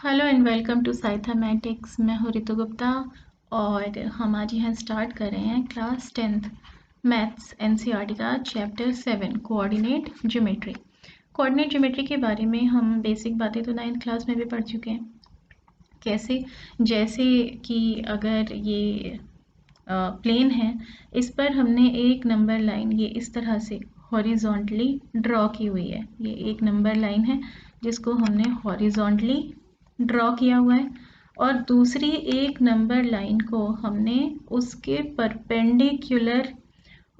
Hello and welcome to साइथमेटिक्स। मैं हूँ रितु गुप्ता और हम आज यहाँ स्टार्ट कर रहे हैं क्लास 10th मैथ्स एनसीईआरटी का chapter 7 coordinate geometry. Coordinate geometry के बारे में हम बेसिक बातें तो 9th क्लास में भी पढ़ चुके हैं। कैसे, जैसे कि अगर ये प्लेन है, इस पर हमने एक नंबर लाइन ये इस तरह से हॉरिजॉन्टली ड्रॉ की हुई है। ये एक नंबर लाइन है जिसको हमने हॉरिजॉन्टली ड्रॉ किया हुआ है और दूसरी एक नंबर लाइन को हमने उसके परपेंडिकुलर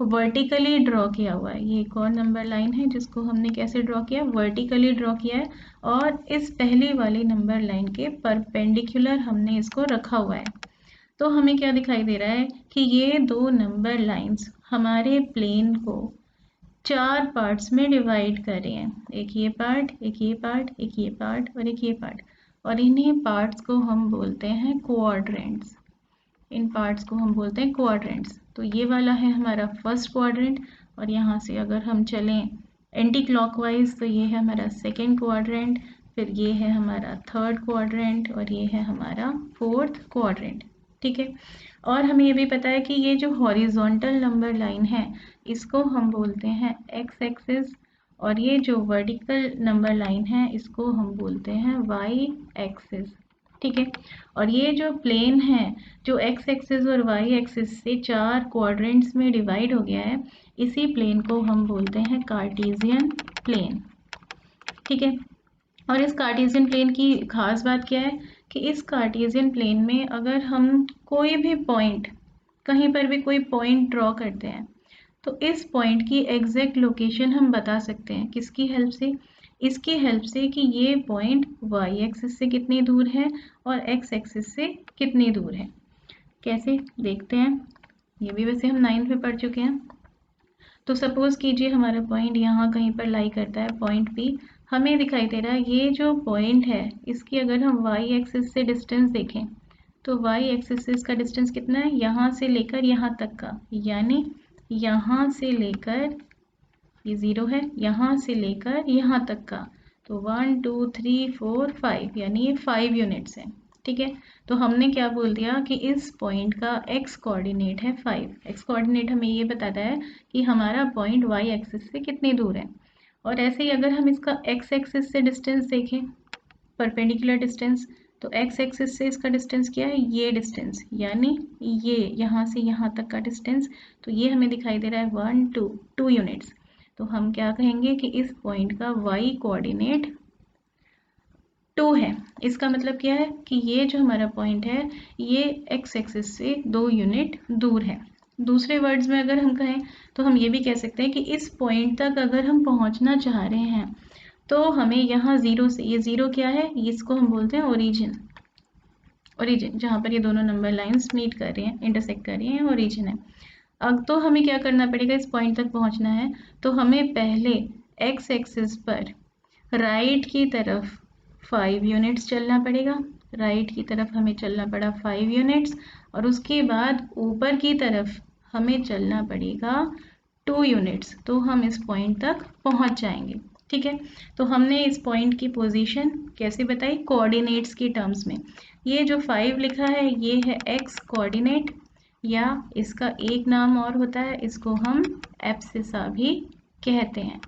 वर्टिकली ड्रॉ किया हुआ है। ये एक और नंबर लाइन है जिसको हमने कैसे ड्रॉ किया, वर्टिकली ड्रॉ किया है और इस पहली वाली नंबर लाइन के परपेंडिकुलर हमने इसको रखा हुआ है। तो हमें क्या दिखाई दे रहा है कि ये दो नंबर लाइंस हमारे प्लेन को चार पार्ट्स में डिवाइड कर रहे हैं। एक ये पार्ट, एक ये पार्ट, एक ये पार्ट और एक ये पार्ट, और इन्हीं पार्ट्स को हम बोलते हैं क्वाड्रेंट्स। इन पार्ट्स को हम बोलते हैं क्वाड्रेंट्स। तो ये वाला है हमारा फर्स्ट क्वाड्रेंट और यहाँ से अगर हम चलें एंटी क्लॉकवाइज तो ये है हमारा सेकेंड क्वाड्रेंट, फिर ये है हमारा थर्ड क्वाड्रेंट और ये है हमारा फोर्थ क्वाड्रेंट। ठीक है, और हमें ये भी पता है कि ये जो हॉरिजॉन्टल नंबर लाइन है इसको हम बोलते हैं एक्स एक्सिस और ये जो वर्टिकल नंबर लाइन है इसको हम बोलते हैं वाई एक्सिस। ठीक है, और ये जो प्लेन है जो एक्स एक्सिस और वाई एक्सिस से चार क्वाड्रेंट्स में डिवाइड हो गया है, इसी प्लेन को हम बोलते हैं कार्टेशियन प्लेन। ठीक है, और इस कार्टेशियन प्लेन की खास बात क्या है कि इस कार्टेशियन प्लेन में अगर हम कोई भी पॉइंट, कहीं पर भी कोई पॉइंट ड्रॉ करते हैं तो इस पॉइंट की एग्जैक्ट लोकेशन हम बता सकते हैं। किसकी हेल्प से? इसकी हेल्प से कि ये पॉइंट वाई एक्सिस से कितनी दूर है और एक्स एक्सिस से कितनी दूर है। कैसे देखते हैं, ये भी वैसे हम 9th में पढ़ चुके हैं। तो सपोज कीजिए हमारा पॉइंट यहाँ कहीं पर लाई करता है, पॉइंट पी हमें दिखाई दे रहा है। ये जो पॉइंट है इसकी अगर हम वाई एक्सिस से डिस्टेंस देखें तो वाई एक्सिस से इसका डिस्टेंस कितना है, यहाँ से लेकर यहाँ तक का, यानी यहाँ से लेकर ये 0 है, यहाँ से लेकर यहाँ तक का, तो 1 2 3 4 5 यानी ये 5 यूनिट्स हैं। ठीक है, तो हमने क्या बोल दिया कि इस पॉइंट का एक्स कोऑर्डिनेट है 5। एक्स कोऑर्डिनेट हमें ये बताता है कि हमारा पॉइंट वाई एक्सिस से कितनी दूर है। और ऐसे ही अगर हम इसका एक्स एक्सिस से डिस्टेंस देखें, परपेंडिकुलर डिस्टेंस, तो एक्स एक्सिस से इसका डिस्टेंस क्या है, ये डिस्टेंस, यानी ये यहाँ से यहाँ तक का डिस्टेंस, तो ये हमें दिखाई दे रहा है 1 2 यूनिट्स। तो हम क्या कहेंगे कि इस पॉइंट का वाई कोऑर्डिनेट 2 है। इसका मतलब क्या है कि ये जो हमारा पॉइंट है ये एक्स एक्सिस से 2 यूनिट दूर है। दूसरे वर्ड्स में अगर हम कहें तो हम ये भी कह सकते हैं कि इस पॉइंट तक अगर हम पहुंचना चाह रहे हैं तो हमें यहाँ 0 से, ये 0 क्या है, इसको हम बोलते हैं ओरिजिन। ओरिजिन जहाँ पर ये दोनों नंबर लाइंस मीट कर रही हैं, इंटरसेक्ट कर रही हैं, ओरिजिन है। अब तो हमें क्या करना पड़ेगा, इस पॉइंट तक पहुंचना है तो हमें पहले एक्स एक्सिस पर राइट की तरफ 5 यूनिट्स चलना पड़ेगा। राइट की तरफ हमें चलना पड़ा 5 यूनिट्स और उसके बाद ऊपर की तरफ हमें चलना पड़ेगा 2 यूनिट्स, तो हम इस पॉइंट तक पहुंच जाएंगे। ठीक है, तो हमने इस पॉइंट की पोजीशन कैसे बताई, कोऑर्डिनेट्स की टर्म्स में। ये जो 5 लिखा है ये है एक्स कोऑर्डिनेट, या इसका एक नाम और होता है, इसको हम एब्सिसा भी कहते हैं,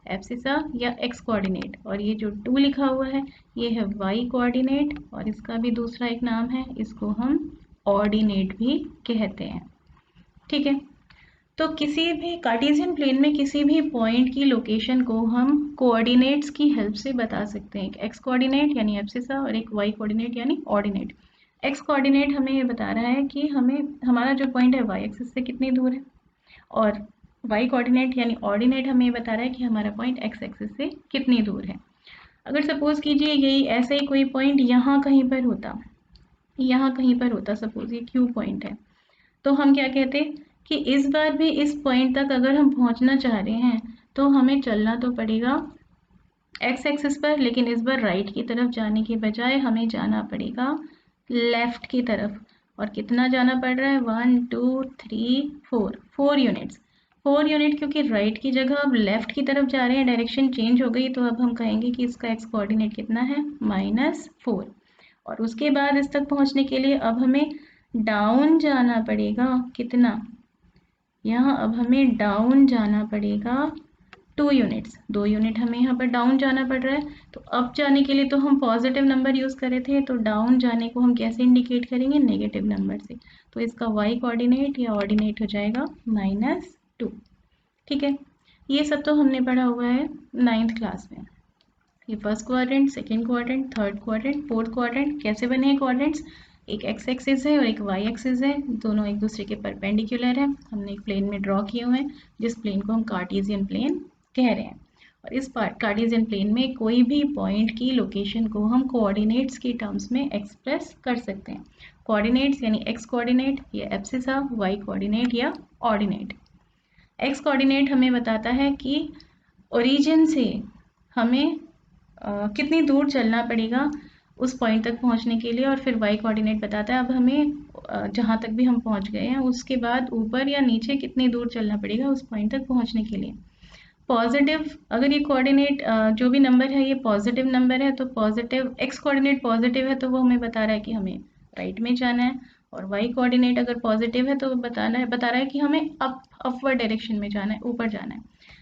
एब्सिसा या एक्स कोऑर्डिनेट। और ये जो 2 लिखा हुआ है ये है वाई कोऑर्डिनेट और इसका भी दूसरा एक नाम है, इसको हम ऑर्डिनेट भी कहते हैं। ठीक है, तो किसी भी कार्टेशियन प्लेन में किसी भी पॉइंट की लोकेशन को हम कोऑर्डिनेट्स की हेल्प से बता सकते हैं। एक एक्स कोऑर्डिनेट यानी एब्सिसा और एक वाई कोऑर्डिनेट यानी ऑर्डिनेट। एक्स कोऑर्डिनेट हमें ये बता रहा है कि हमें हमारा जो पॉइंट है वाई एक्सिस से कितनी दूर है, और वाई कोऑर्डिनेट यानी ऑर्डिनेट हमें ये बता रहा है कि हमारा पॉइंट एक्स एक्सिस से कितनी दूर है। अगर सपोज कीजिए यही ऐसे ही कोई पॉइंट यहाँ कहीं पर होता, यहाँ कहीं पर होता, सपोज ये क्यू पॉइंट है, तो हम क्या कहते कि इस बार भी इस पॉइंट तक अगर हम पहुंचना चाह रहे हैं तो हमें चलना तो पड़ेगा एक्स एक्सिस पर, लेकिन इस बार राइट की तरफ जाने के बजाय हमें जाना पड़ेगा लेफ्ट की तरफ। और कितना जाना पड़ रहा है, 1 2 3 4 यूनिट्स। 4 यूनिट, क्योंकि राइट की जगह अब लेफ्ट की तरफ जा रहे हैं, डायरेक्शन चेंज हो गई, तो अब हम कहेंगे कि इसका एक्स कोऑर्डिनेट कितना है, -4। और उसके बाद इस तक पहुंचने के लिए अब हमें डाउन जाना पड़ेगा। कितना? यहाँ अब हमें डाउन जाना पड़ेगा 2 यूनिट्स, 2 यूनिट हमें यहाँ पर डाउन जाना पड़ रहा है। तो अप जाने के लिए तो हम पॉजिटिव नंबर यूज़ करे थे, तो डाउन जाने को हम कैसे इंडिकेट करेंगे? नेगेटिव नंबर से। तो इसका वाई कोऑर्डिनेट या ऑर्डिनेट हो जाएगा -2। ठीक है, ये सब तो हमने पढ़ा हुआ है 9th क्लास में। ये first quadrant, second quadrant, third quadrant, fourth quadrant कैसे बने हैं क्वाड्रेंट्स? एक एक्स एक्सिस है और एक वाई एक्सिस है, दोनों एक दूसरे के परपेंडिकुलर है। हमने एक प्लेन में ड्रॉ किए हुए हैं, जिस प्लेन को हम कार्टेशियन प्लेन कह रहे हैं। और इस कार्टेशियन प्लेन में कोई भी पॉइंट की लोकेशन को हम कोऑर्डिनेट्स की टर्म्स में एक्सप्रेस कर सकते हैं। कोऑर्डिनेट्स यानी एक्स कोऑर्डिनेट या एब्सिसा, वाई कोऑर्डिनेट या ऑर्डिनेट। एक्स कोऑर्डिनेट हमें बताता है कि ओरिजिन से हमें कितनी दूर चलना पड़ेगा उस पॉइंट तक पहुंचने के लिए, और फिर वाई कोऑर्डिनेट बताता है अब हमें जहां तक भी हम पहुंच गए हैं उसके बाद ऊपर या नीचे कितनी दूर चलना पड़ेगा उस पॉइंट तक पहुंचने के लिए। पॉजिटिव, अगर ये कोऑर्डिनेट जो भी नंबर है ये पॉजिटिव नंबर है, तो पॉजिटिव एक्स कोऑर्डिनेट पॉजिटिव है तो वो हमें बता रहा है कि हमें राइट में जाना है। और वाई कोऑर्डिनेट अगर पॉजिटिव है तो बता रहा है कि हमें अपवर्ड डायरेक्शन में जाना है, ऊपर जाना है।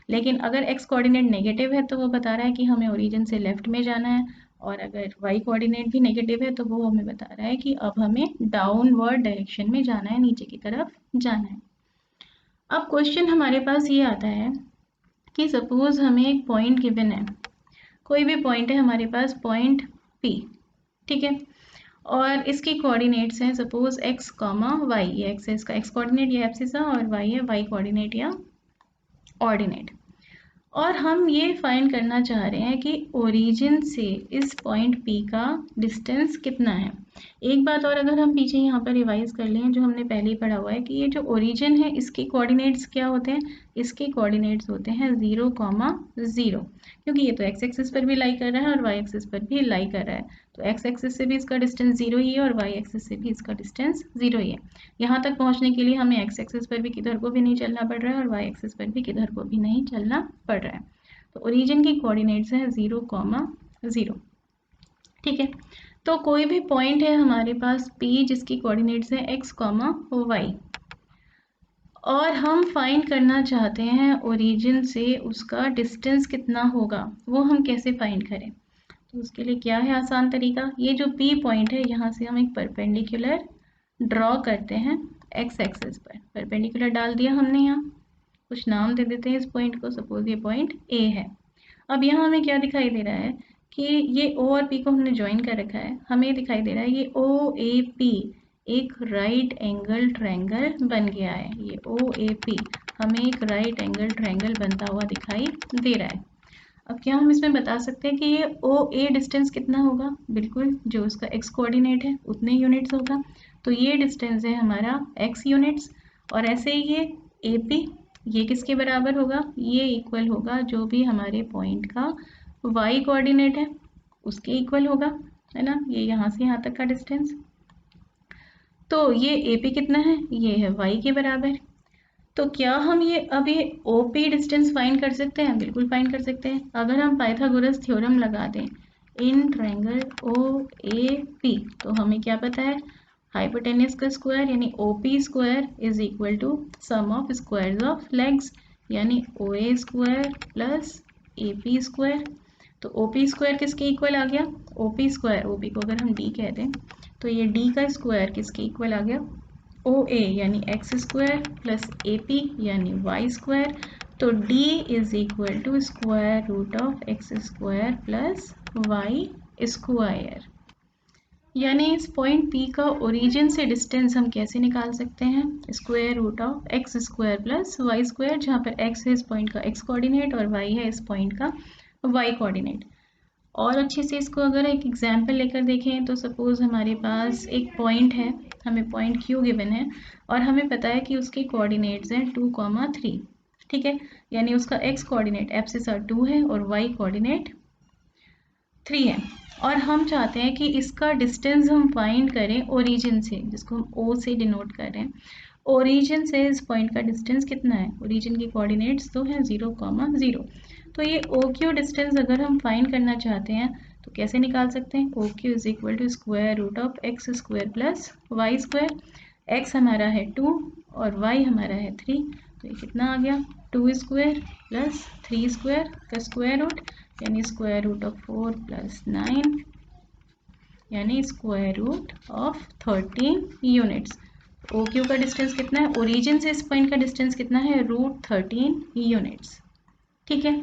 लेकिन अगर एक्स कोऑर्डिनेट नेगेटिव है तो वो बता रहा है कि हमें ओरिजिन से लेफ्ट में जाना है। और अगर वाई कोऑर्डिनेट भी नेगेटिव है तो वो हमें बता रहा है कि अब हमें डाउनवर्ड डायरेक्शन में जाना है, नीचे की तरफ जाना है। अब क्वेश्चन हमारे पास ये आता है कि सपोज हमें एक पॉइंट गिवन है, कोई भी पॉइंट है हमारे पास, पॉइंट P, ठीक है, और इसकी कोऑर्डिनेट्स हैं सपोज x, y। ये x है इसका x कोऑर्डिनेट या एब्सिसा, और y है y कोऑर्डिनेट या ऑर्डिनेट। और हम ये फाइंड करना चाह रहे हैं कि ओरिजिन से इस पॉइंट P का डिस्टेंस कितना है। एक बात और अगर हम पीछे यहाँ पर रिवाइज कर लें जो हमने पहले ही पढ़ा हुआ है कि ये जो ओरिजिन है इसके कोऑर्डिनेट्स क्या होते हैं? इसके कोऑर्डिनेट्स होते हैं 0, 0, क्योंकि ये तो एक्स एक्सिस पर भी लाई कर रहा है और वाई एक्सिस पर भी लाई कर रहा है। तो एक्स एक्सिस से भी इसका डिस्टेंस 0 ही है और वाई एक्सिस से भी इसका डिस्टेंस 0 ही है। यहाँ तक पहुँचने के लिए हमें एक्स एक्सिस पर भी किधर को भी नहीं चलना पड़ रहा है और वाई एक्सिस पर भी किधर को भी नहीं चलना पड़ रहा है। तो ओरिजिन की कोऑर्डिनेट्स हैं 0, 0। ठीक है, तो कोई भी पॉइंट है हमारे पास P जिसकी कोऑर्डिनेट्स हैं x, y, और हम फाइंड करना चाहते हैं ओरिजिन से उसका डिस्टेंस कितना होगा, वो हम कैसे फाइंड करें? तो उसके लिए क्या है आसान तरीका, ये जो P पॉइंट है यहाँ से हम एक परपेंडिकुलर ड्रॉ करते हैं x एक्सिस पर। परपेंडिकुलर डाल दिया हमने, यहाँ कुछ नाम दे देते हैं इस पॉइंट को, सपोज ये पॉइंट A है। अब यहाँ हमें क्या दिखाई दे रहा है कि ये O और P को हमने ज्वाइन कर रखा है, हमें दिखाई दे रहा है ये OAP एक राइट एंगल ट्रायंगल बन गया है। ये OAP हमें एक राइट एंगल ट्रायंगल बनता हुआ दिखाई दे रहा है। अब क्या हम इसमें बता सकते हैं कि ये OA डिस्टेंस कितना होगा? बिल्कुल, जो उसका x कोऑर्डिनेट है उतने यूनिट्स होगा। तो ये डिस्टेंस है हमारा x यूनिट्स, और ऐसे ही ये AP ये किसके बराबर होगा? ये इक्वल होगा जो भी हमारे पॉइंट का y कोऑर्डिनेट है उसके इक्वल होगा, है ना, ये यहाँ से यहाँ तक का डिस्टेंस। तो ये AP कितना है? ये है y के बराबर। तो क्या हम अब ये OP डिस्टेंस फाइंड कर सकते हैं? बिल्कुल फाइंड कर सकते हैं। अगर हम पाइथागोरस थ्योरम लगा दें इन ट्रायंगल OAP तो हमें क्या पता है? हाइपोटेन्यूस का स्क्वायर यानी OP square is equal to sum of squares of legs, यानी OA square plus AP square. तो OP स्क्वायर किसके इक्वल आ गया? OP स्क्वायर, OP को अगर हम D कह दें तो ये D का स्क्वायर किसके इक्वल आ गया? OA यानी एक्स स्क्वायर प्लस AP यानी वाई स्क्वायर। तो D is equal to square root of x square plus y square. यानी इस पॉइंट P का ओरिजिन से डिस्टेंस हम कैसे निकाल सकते हैं? Square root of x square plus y square, जहाँ पर x है इस पॉइंट का x कोऑर्डिनेट और y है इस पॉइंट का y कोऑर्डिनेट। और अच्छे से इसको अगर एक एग्जाम्पल लेकर देखें तो सपोज हमारे पास एक पॉइंट है, हमें पॉइंट Q गिवन है और हमें पता है कि उसके कोऑर्डिनेट्स हैं 2, 3, ठीक है, यानी उसका x कोऑर्डिनेट एब्सिसा 2 है और y कोऑर्डिनेट 3 है। और हम चाहते हैं कि इसका डिस्टेंस हम फाइंड करें ओरिजिन से, जिसको हम O से डिनोट कर रहे हैं। ओरिजिन से इस पॉइंट का डिस्टेंस कितना है? ओरिजिन की कोऑर्डिनेट्स तो है 0, 0। तो ये OQ डिस्टेंस अगर हम फाइंड करना चाहते हैं तो कैसे निकाल सकते हैं? O Q is equal to square root of x square plus y square. X हमारा है 2 और वाई हमारा है 3, तो ये कितना आ गया? 2 स्क्वायर प्लस 3 स्क्वायर का स्क्वायर रूट, यानी स्क्वायर रूट ऑफ 4 प्लस 9, यानी square root of 13 units. O Q का डिस्टेंस कितना है? ओरिजिन से इस पॉइंट का डिस्टेंस कितना है? Root 13 units. ठीक है,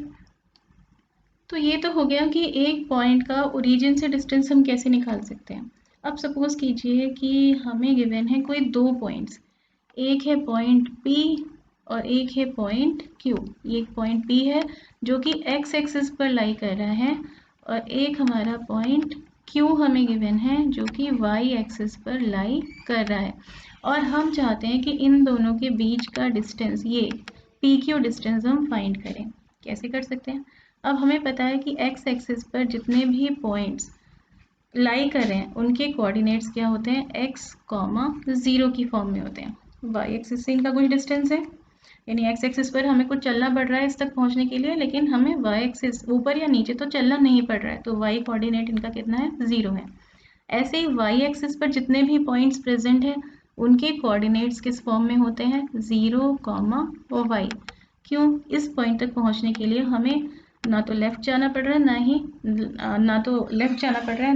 तो ये तो हो गया कि एक पॉइंट का ओरिजिन से डिस्टेंस हम कैसे निकाल सकते हैं। अब सपोज कीजिए कि हमें गिवन है कोई दो पॉइंट्स, एक है पॉइंट P और एक है पॉइंट Q। ये एक पॉइंट P है जो कि x एक्सिस पर लाई कर रहा है, और एक हमारा पॉइंट Q हमें गिवन है जो कि y एक्सिस पर लाई कर रहा है, और हम चाहते हैं कि इन दोनों के बीच का डिस्टेंस, ये PQ डिस्टेंस हम फाइंड करें। कैसे कर सकते हैं? अब हमें पता है कि x एक्सिस पर जितने भी पॉइंट्स लाई कर रहे हैं उनके कोऑर्डिनेट्स क्या होते हैं? x, 0 की फॉर्म में होते हैं। y एक्सिस से इनका कुछ डिस्टेंस है, यानी x एक्सिस पर हमें कुछ चलना पड़ रहा है इस तक पहुंचने के लिए, लेकिन हमें y एक्सिस ऊपर या नीचे तो चलना नहीं पड़ रहा है, तो y कोऑर्डिनेट इनका कितना है? 0 है। ऐसे ही y एक्सिस पर जितने भी पॉइंट्स प्रेजेंट हैं उनके कोऑर्डिनेट्स किस फॉर्म में होते हैं? 0, और y। क्यों? इस पॉइंट तक पहुंचने के लिए हमें ना तो लेफ्ट जाना पड़ रहा है, ना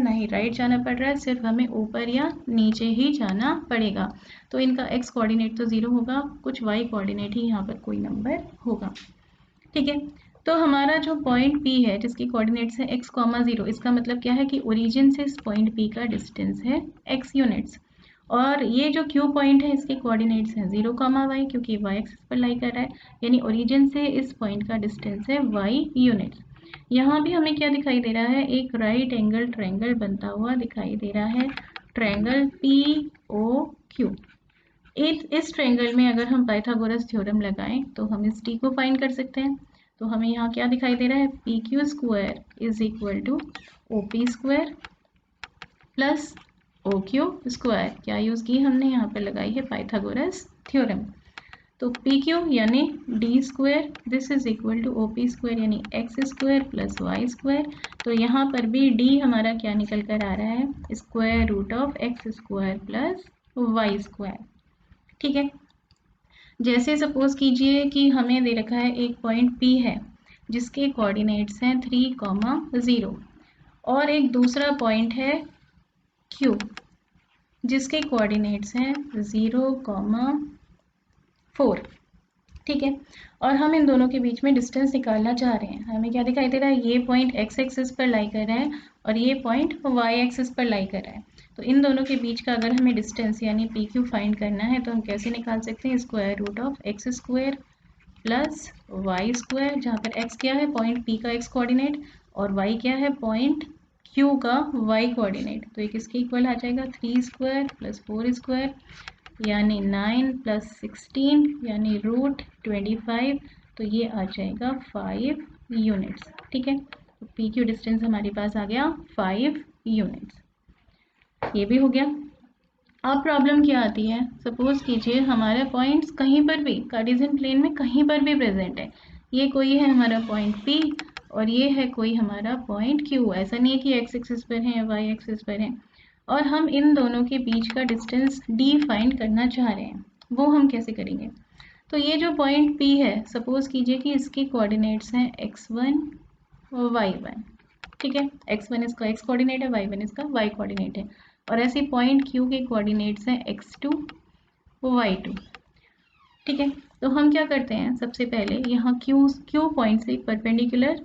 ही राइट जाना पड़ रहा है, सिर्फ हमें ऊपर या नीचे ही जाना पड़ेगा। तो इनका x कोऑर्डिनेट तो 0 होगा, कुछ y कोऑर्डिनेट ही यहाँ पर कोई नंबर होगा। ठीक है, तो हमारा जो पॉइंट P है जिसकी कोऑर्डिनेट्स है x, 0, इसका मतलब क्या है कि ओरिजिन से इस पॉइंट P का डिस्टेंस है x यूनिट्स, और ये जो Q पॉइंट है इसके कोऑर्डिनेट्स हैं 0, y, क्योंकि y एक्सिस पर लाई कर रहा है, यानी ओरिजिन से इस पॉइंट का डिस्टेंस है y यूनिट्स। यहाँ भी हमें क्या दिखाई दे रहा है? एक राइट एंगल ट्रायंगल बनता हुआ दिखाई दे रहा है, ट्रायंगल POQ। इस ट्रायंगल में अगर हम पाइथागोरस थ्योरम लगाएं तो हम इस डी को फाइंड कर सकते हैं। तो हमें यहाँ क्या दिखाई दे रहा है? PQ square is equal to OP square plus OQ square. क्या यूज़ की हमने? यहाँ पर लगाई है पाइथागोरस थ्योरम। तो PQ यानी D square, this is equal to OP square यानी x square plus y square. तो यहाँ पर भी D हमारा क्या निकल कर आ रहा है? Square root of x square plus y square. ठीक है, जैसे सपोज कीजिए कि हमें दे रखा है एक पॉइंट P है जिसके कोऑर्डिनेट्स हैं 3, 0, और एक दूसरा पॉइंट है Q जिसके कोऑर्डिनेट्स हैं 0, 4। ठीक है, और हम इन दोनों के बीच में डिस्टेंस निकालना चाह रहे हैं। हमें क्या दिखाई दे रहा है? ये पॉइंट x एक्सिस पर लाई कर रहा है और ये पॉइंट y एक्सिस पर लाई कर रहा है। तो इन दोनों के बीच का अगर हमें डिस्टेंस यानी PQ फाइंड करना है तो हम कैसे निकाल सकते हैं? Square root of x square plus y square, जहाँ पर x क्या है? पॉइंट P का x कोऑर्डिनेट, और y क्या है? पॉइंट Q का y कोऑर्डिनेट। तो ये किसके इक्वल आ जाएगा? 3 स्क्वायर प्लस 4 स्क्वायर यानी 9 प्लस 16 यानी रूट 25। तो ये आ जाएगा 5 यूनिट्स। ठीक है, तो PQ डिस्टेंस हमारे पास आ गया 5 यूनिट्स। ये भी हो गया। अब प्रॉब्लम क्या आती है? सपोज कीजिए हमारे पॉइंट्स कहीं पर भी कार्टेशियन प्लेन में कहीं पर भी प्रेजेंट है। ये कोई है हमारा पॉइंट P और ये है कोई हमारा पॉइंट Q। ऐसा नहीं है कि x एक्सिस पर है या y एक्सिस पर है, और हम इन दोनों के बीच का डिस्टेंस D फाइंड करना चाह रहे हैं। वो हम कैसे करेंगे? तो ये जो पॉइंट P है, सपोज कीजिए कि इसके कोऑर्डिनेट्स हैं x1 और y1। ठीक है, x1 इसका x कोऑर्डिनेट है, y1 इसका y कोऑर्डिनेट है, और ऐसे पॉइंट Q के कोऑर्डिनेट्स हैं x2 और y2। ठीक है, तो हम क्या करते हैं? सबसे पहले यहाँ Q पॉइंट से परपेंडिकुलर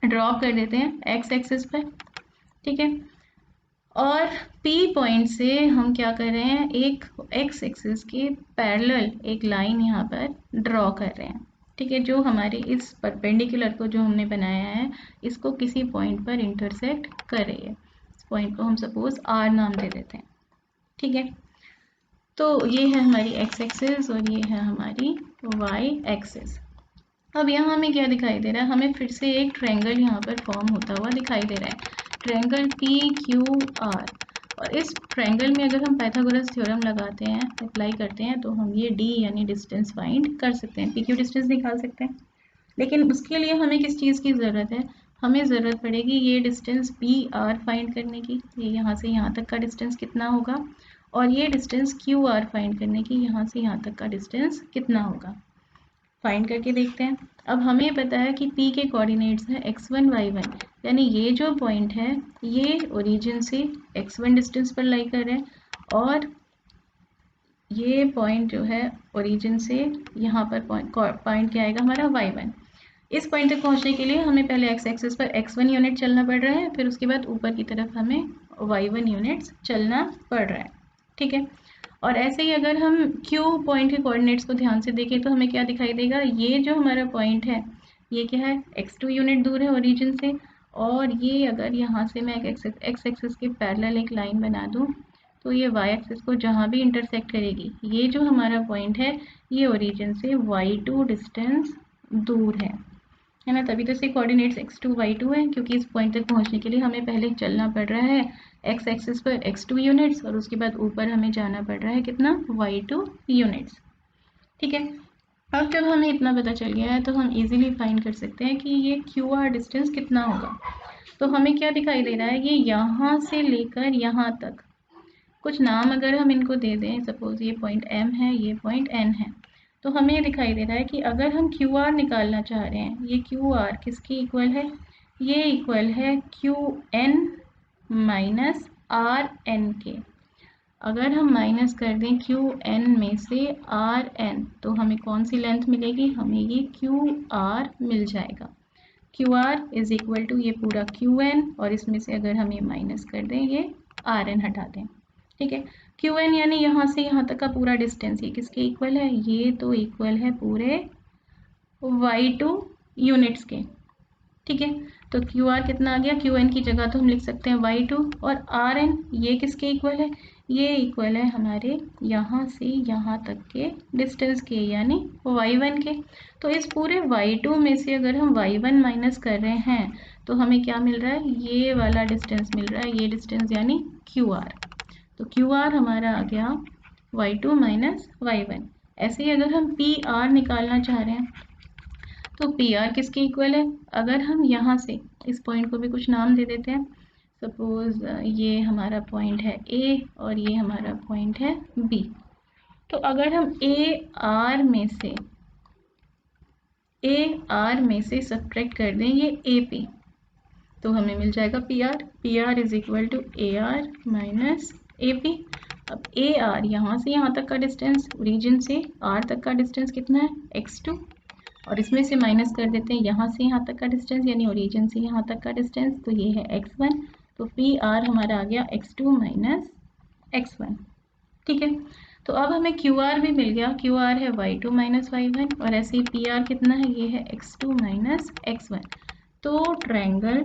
ड्रॉ कर देते हैं x एक्सिस पर। ठीक है, और P पॉइंट से हम क्या कर रहे हैं? एक x एक्सिस के पैरेलल एक लाइन यहाँ पर ड्रॉ कर रहे हैं। ठीक है, जो हमारे इस परपेंडिकुलर को जो हमने बनाया है इसको किसी पॉइंट पर इंटरसेक्ट कर रही है। इस पॉइंट को हम सपोज R नाम दे देते हैं। ठीक है, तो ये है हमारी x एक्सिस और ये है हमारी y एक्सिस। अब यहाँ हमें क्या दिखाई दे रहा है? हमें फिर से एक ट्रायंगल यहाँ पर फॉर्म होता हुआ दिखाई दे रहा है, ट्रायंगल PQR। और इस ट्रायंगल में अगर हम पाइथागोरस थ्योरम लगाते हैं, अप्लाई करते हैं, तो हम ये D यानी डिस्टेंस फाइंड कर सकते हैं, PQ डिस्टेंस निकाल सकते हैं। लेकिन उसके लिए हमें किस चीज़ की ज़रूरत है? हमें ज़रूरत पड़ेगी ये डिस्टेंस पी आर फाइंड करने की, ये यहाँ से यहाँ तक का डिस्टेंस कितना होगा, और ये डिस्टेंस क्यू आर फाइंड करने की, यहाँ से यहाँ तक का डिस्टेंस कितना होगा। फाइंड करके देखते हैं। अब हमें पता है कि P के कोऑर्डिनेट्स हैं x1 y1, यानी ये जो पॉइंट है ये ओरिजिन से x1 डिस्टेंस पर लाई कर रहे हैं, और ये पॉइंट जो है ओरिजिन से यहाँ पर पॉइंट क्या आएगा हमारा y1। इस पॉइंट तक पहुँचने के लिए हमें पहले x एक्सिस पर x1 यूनिट चलना पड़ रहा है, फिर उसके बाद ऊपर की तरफ हमें y1 यूनिट्स चलना पड़ रहा है, ठीक है। और ऐसे ही अगर हम Q पॉइंट के कोऑर्डिनेट्स को ध्यान से देखें तो हमें क्या दिखाई देगा, ये जो हमारा पॉइंट है ये क्या है, x2 यूनिट दूर है ओरिजिन से, और ये अगर यहाँ से मैं x एक्सिस के पैरेलल एक लाइन बना दूँ तो ये y एक्सिस को जहाँ भी इंटरसेक्ट करेगी, ये जो हमारा पॉइंट है ये ओरिजिन से y2 डिस्टेंस दूर है ना। तभी तो इसके कोऑर्डिनेट्स x2 y2 है, क्योंकि इस पॉइंट तक पहुंचने के लिए हमें पहले चलना पड़ रहा है x एक्सिस पर x2 यूनिट्स, और उसके बाद ऊपर हमें जाना पड़ रहा है कितना, y2 यूनिट्स, ठीक है। अब जब हमें इतना पता चल गया है तो हम इजीली फाइंड कर सकते हैं कि ये क्यू आर डिस्टेंस कितना होगा। तो हमें क्या दिखाई दे रहा है, ये यहाँ से लेकर यहाँ तक कुछ नाम अगर हम इनको दे दें, सपोज ये पॉइंट M है, ये पॉइंट N है, तो हमें ये दिखाई दे रहा है कि अगर हम क्यू आर निकालना चाह रहे हैं, ये क्यू आर किसके इक्वल है, ये इक्वल है Q N minus R N के। अगर हम माइनस कर दें क्यू एन में से आर एन तो हमें कौन सी लेंथ मिलेगी, हमें ये क्यू आर मिल जाएगा। Q R is equal to ये पूरा क्यू एन, और इसमें से अगर हम ये माइनस कर दें ये आर एन हटा दें, ठीक है। क्यू एन यानी यहाँ से यहाँ तक का पूरा डिस्टेंस ये किसके इक्वल है, ये तो इक्वल है पूरे y2 यूनिट्स के, ठीक है। तो क्यू आर कितना आ गया, क्यू एन की जगह तो हम लिख सकते हैं y2, और आर एन ये किसके इक्वल है, ये इक्वल है हमारे यहाँ से यहाँ तक के डिस्टेंस के, यानी y1 के। तो इस पूरे y2 में से अगर हम y1 माइनस कर रहे हैं तो हमें क्या मिल रहा है, ये वाला डिस्टेंस मिल रहा है, ये डिस्टेंस यानी क्यू आर। तो क्यू आर हमारा आ गया y2 माइनस y1। ऐसे ही अगर हम पी आर निकालना चाह रहे हैं तो पी आर किसके इक्वल है, अगर हम यहाँ से इस पॉइंट को भी कुछ नाम दे देते हैं, सपोज ये हमारा पॉइंट है ए और ये हमारा पॉइंट है बी, तो अगर हम ए आर में से सब्ट्रैक्ट कर दें ये ए पी तो हमें मिल जाएगा P R. P R is equal to A R minus A P. अब ए आर यहाँ से यहाँ तक का डिस्टेंस, ओरिजिन से आर तक का डिस्टेंस कितना है, x2, और इसमें से माइनस कर देते हैं यहाँ से यहाँ तक का डिस्टेंस, यानी ओरिजिन से यहाँ तक का डिस्टेंस, तो ये है x1। तो पी आर हमारा आ गया x2 माइनस x1, ठीक है। तो अब हमें क्यू आर भी मिल गया, क्यू आर है y2 माइनस y1, और ऐसे ही पी आर कितना है, ये है x2 माइनस x1। तो ट्रायंगल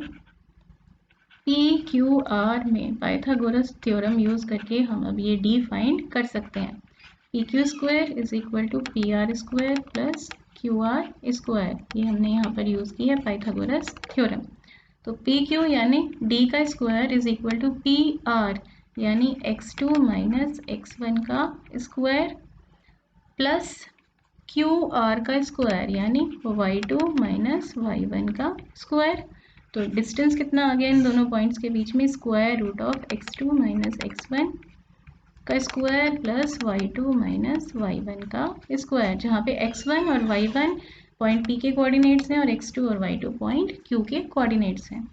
पी क्यू आर में पाइथागोरस थ्योरम यूज़ करके हम अब ये डी फाइंड कर सकते हैं। P Q square is equal to P R square plus Q R square, ये हमने यहाँ पर यूज़ की है पाइथागोरस थ्योरम। तो पी क्यू यानी डी का square is equal to P R यानी x2 माइनस x1 का स्क्वायर प्लस क्यू आर का स्क्वायर यानी y2 माइनस y1 का स्क्वायर। तो डिस्टेंस कितना आ गया इन दोनों पॉइंट्स के बीच में, square root of x2 minus x1 का square plus y2 minus y1 का स्क्वायर, जहाँ पे x1 और y1 पॉइंट P के कोऑर्डिनेट्स हैं और x2 और y2 पॉइंट Q के कोऑर्डिनेट्स हैं।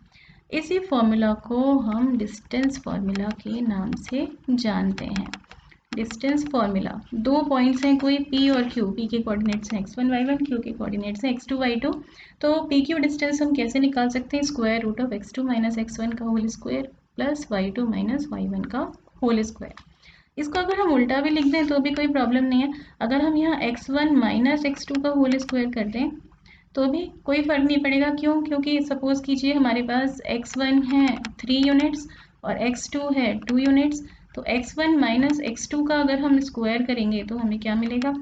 इसी फॉर्मूला को हम डिस्टेंस फॉर्मूला के नाम से जानते हैं। डिस्टेंस फॉर्मूला, दो पॉइंट्स हैं कोई P और Q, P के कोऑर्डिनेट्स हैं x1 y1, Q के कोऑर्डिनेट्स हैं x2 y2। तो PQ डिस्टेंस हम कैसे निकाल सकते हैं, square root of x2 minus x1 का whole square plus y2 minus y1 का होल स्क्वायर। इसको अगर हम उल्टा भी लिख दें तो भी कोई प्रॉब्लम नहीं है, अगर हम यहाँ x1 माइनस x2 का होल स्क्वायर कर दें तो भी कोई फ़र्क नहीं पड़ेगा। क्यों, क्योंकि सपोज़ कीजिए हमारे पास x1 है 3 यूनिट्स और x2 है 2 यूनिट्स, तो x1 माइनस x2 का अगर हम स्क्वायर करेंगे तो हमें क्या मिलेगा,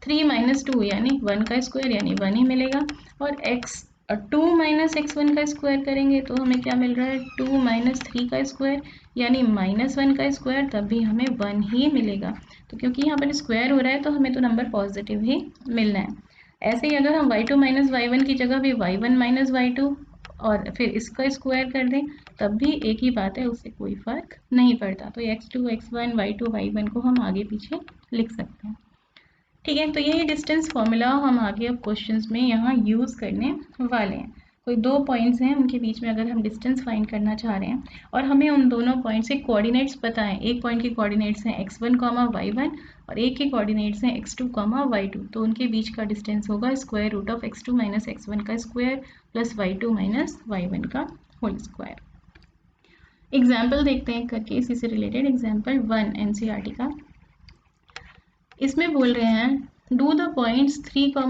3 माइनस 2 यानी 1 का स्क्वायर यानी 1 ही मिलेगा, और x2 माइनस x1 का स्क्वायर करेंगे तो हमें क्या मिल रहा है, 2 माइनस 3 का स्क्वायर यानी -1 का स्क्वायर, तब भी हमें 1 ही मिलेगा। तो क्योंकि यहाँ पर स्क्वायर हो रहा है तो हमें तो नंबर पॉजिटिव ही मिलना है। ऐसे ही अगर हम y2 माइनस y1 की जगह भी y1 माइनस y2 और फिर इसका स्क्वायर कर दें तब भी एक ही बात है, उससे कोई फ़र्क नहीं पड़ता। तो x2 x1 y2 y1 को हम आगे पीछे लिख सकते हैं। ठीक है, तो यही डिस्टेंस फॉर्मूला हम आगे अब क्वेश्चंस में यहाँ यूज़ करने वाले हैं। कोई दो पॉइंट्स हैं, उनके बीच में अगर हम डिस्टेंस फाइंड करना चाह रहे हैं और हमें उन दोनों पॉइंट्स के कोऑर्डिनेट्स पता है, एक पॉइंट के कोऑर्डिनेट्स हैं x1, y1 और एक के कोऑर्डिनेट्स हैं x2, y2, तो उनके बीच का डिस्टेंस होगा square root of x2 minus x1 का square plus y2 minus y1 का होल स्क्वायर। एग्जाम्पल देखते हैं करके इसी से रिलेटेड। एग्जाम्पल 1 NCERT का, इसमें बोल रहे हैं do the points 3, 2,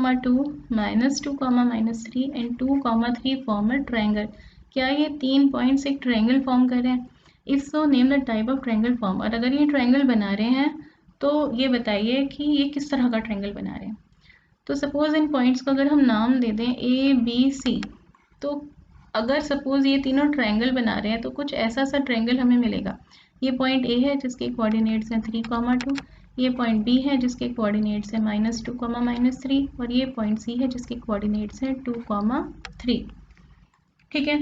-2, -3 and 2, 3 form a triangle. क्या ये 3 पॉइंट्स एक ट्रायंगल फॉर्म कर रहे हैं? If so name the type of triangle form. और अगर ये ट्रायंगल बना रहे हैं तो ये बताइए कि ये किस तरह का ट्रायंगल बना रहे हैं। तो सपोज इन पॉइंट्स को अगर हम नाम दे दें A, B, C, तो अगर सपोज ये तीनों ट्रायंगल बना रहे हैं तो कुछ ऐसा सा ट्रायंगल हमें मिलेगा। ये पॉइंट A है जिसके कोऑर्डिनेट्स हैं 3, 2, ये पॉइंट B है जिसके कोऑर्डिनेट्स हैं -2, -3 और ये पॉइंट C है जिसके कोऑर्डिनेट्स हैं 2, 3। ठीक है,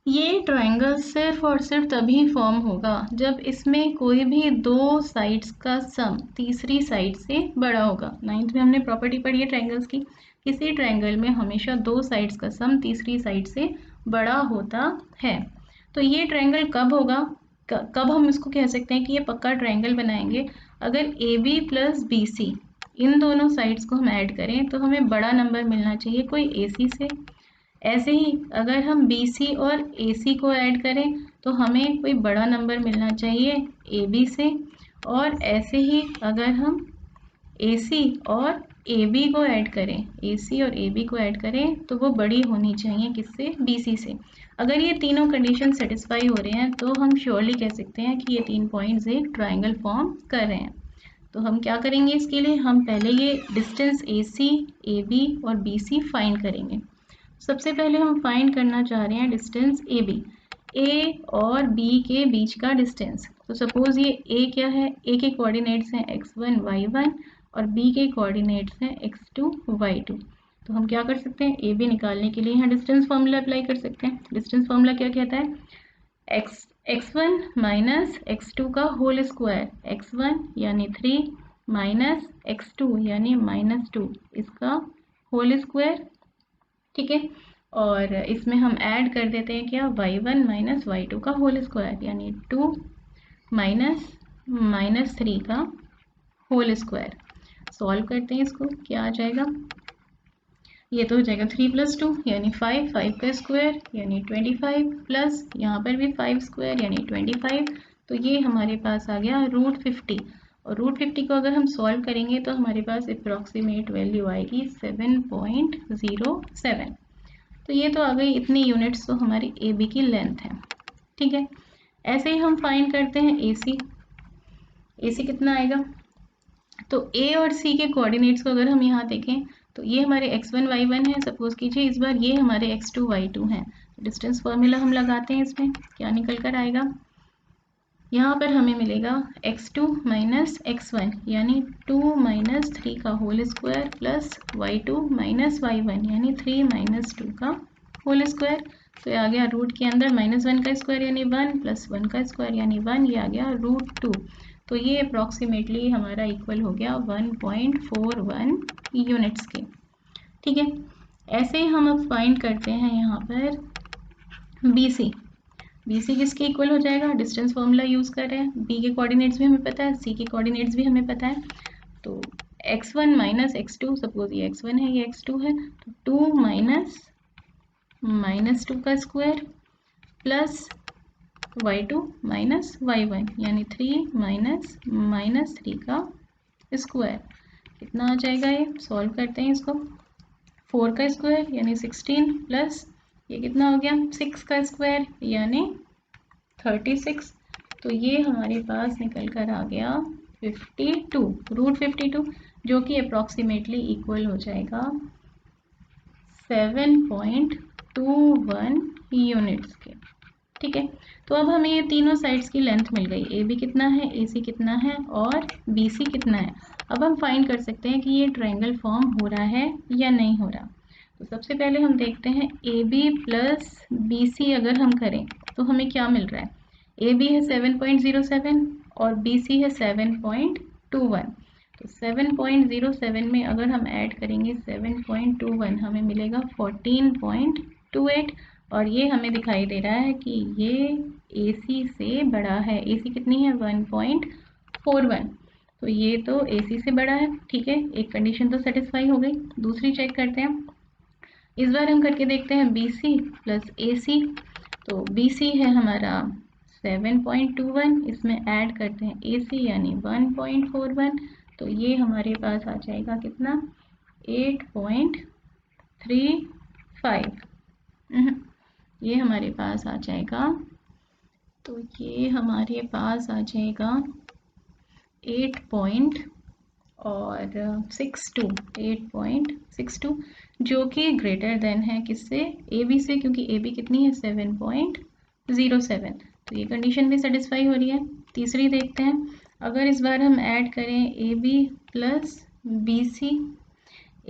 ये ट्रायंगल सिर्फ और सिर्फ तभी फॉर्म होगा जब इसमें कोई भी दो साइड्स का सम तीसरी साइड से बड़ा होगा। 9th में हमने प्रॉपर्टी पढ़ी है ट्रायंगल्स की, किसी ट्रायंगल में हमेशा दो साइड्स का सम तीसरी साइड से बड़ा होता है। तो ये ट्रायंगल कब होगा, कब हम इसको कह सकते हैं कि ये पक्का ट्रायंगल बनाएंगे? अगर AB प्लस BC इन दोनों साइड्स को हम ऐड करें तो हमें बड़ा नंबर मिलना चाहिए कोई AC से। ऐसे ही अगर हम BC और AC को ऐड करें तो हमें कोई बड़ा नंबर मिलना चाहिए AB से। और ऐसे ही अगर हम AC और AB को ऐड करें, AC और AB को ऐड करें तो वो बड़ी होनी चाहिए किससे? BC से। अगर ये तीनों कंडीशन सेटिस्फाई हो रहे हैं तो हम श्योरली कह सकते हैं कि ये 3 पॉइंट्स एक ट्रायंगल फॉर्म कर रहे हैं। तो हम क्या करेंगे इसके लिए? हम पहले ये डिस्टेंस AC, AB और BC फाइंड करेंगे। सबसे पहले हम फाइंड करना चाह रहे हैं डिस्टेंस AB, A और B के बीच का डिस्टेंस। तो सपोज ये A क्या है? A के कोऑर्डिनेट्स हैं x1, y1 और B के कोऑर्डिनेट्स हैं x2, y2। तो हम क्या कर सकते हैं? AB निकालने के लिए यहाँ डिस्टेंस फार्मूला अप्लाई कर सकते हैं। डिस्टेंस फार्मूला क्या कहता है? x1 माइनस x2 का होल स्क्वायर, x1 यानी 3 माइनस x2 यानी -2 इसका होल स्क्वायर। ठीक है, और इसमें हम ऐड कर देते हैं क्या? y1 माइनस y2 का होल स्क्वायर यानी 2 माइनस -3 का होल स्क्वायर। सॉल्व करते हैं इसको, क्या आ जाएगा? ये तो हो जाएगा 3 + 2 यानी 5, 5 का स्क्वायर यानी 25 प्लस यहाँ पर भी 5 स्क्वायर यानी 25। तो ये हमारे पास आ गया √50 और √50 को अगर हम सॉल्व करेंगे तो हमारे पास अप्रॉक्सीमेट वैल्यू आएगी 7.07। तो ये तो आ गई इतनी यूनिट्स, तो हमारी AB की लेंथ है। ठीक है, ऐसे ही हम फाइंड करते हैं AC। AC कितना आएगा? तो A और C के कोऑर्डिनेट्स को अगर हम यहाँ देखें तो ये हमारे x1 y1 है। सपोज कीजिए इस बार ये हमारे x2 y2 हैं। डिस्टेंस फार्मूला हम लगाते हैं, इसमें क्या निकल कर आएगा? यहाँ पर हमें मिलेगा x2 माइनस x1 यानी 2 माइनस 3 का whole square plus y2 minus y1 यानी 3 माइनस 2 का होल स्क्वायर। तो ये आ गया रूट के अंदर -1 का स्क्वायर यानी 1 प्लस 1 का स्क्वायर यानी 1, ये आ गया √2। तो ये अप्रॉक्सीमेटली हमारा इक्वल हो गया 1.41 यूनिट्स के। ठीक है, ऐसे ही हम अब फाइंड करते हैं यहाँ पर BC। BC किसके इक्वल हो जाएगा? डिस्टेंस फार्मूला यूज़ कर रहे हैं। B के कोऑर्डिनेट्स भी हमें पता है, C के कोऑर्डिनेट्स भी हमें पता है। तो x1 माइनस x2, सपोज ये x1 है ये x2 है, तो 2 माइनस -2 का square plus y2 minus y1 यानी 3 माइनस -3 का स्क्वायर। कितना आ जाएगा? ये सॉल्व करते हैं इसको। 4 का स्क्वायर यानी 16 प्लस ये कितना हो गया? 6 का स्क्वायर यानी 36। तो ये हमारे पास निकल कर आ गया 52 √52, जो कि अप्रॉक्सीमेटली इक्वल हो जाएगा 7.21 यूनिट्स के। ठीक है, तो अब हमें ये तीनों साइड्स की लेंथ मिल गई। AB कितना है, AC कितना है और BC कितना है। अब हम फाइंड कर सकते हैं कि ये ट्रायंगल फॉर्म हो रहा है या नहीं हो रहा। तो सबसे पहले हम देखते हैं AB प्लस BC अगर हम करें तो हमें क्या मिल रहा है। AB है 7.07 और BC है 7.21। तो 7.07 में अगर हम ऐड करेंगे 7.21 हमें मिलेगा 14.28 और ये हमें दिखाई दे रहा है कि ये AC से बड़ा है। AC कितनी है 1.41। तो ये तो AC से बड़ा है। ठीक है, एक कंडीशन तो सेटिस्फाई हो गई। दूसरी चेक करते हैं, इस बार हम करके देखते हैं BC प्लस AC। तो BC है हमारा 7.21, इसमें ऐड करते हैं AC यानी 1.41। तो ये हमारे पास आ जाएगा कितना 8.35। ये हमारे पास आ जाएगा, तो ये हमारे पास आ जाएगा 8.62 जो कि ग्रेटर देन है किससे, AB से, क्योंकि AB कितनी है 7.07। तो ये कंडीशन भी सेटिस्फाई हो रही है। तीसरी देखते हैं, अगर इस बार हम ऐड करें AB plus BC,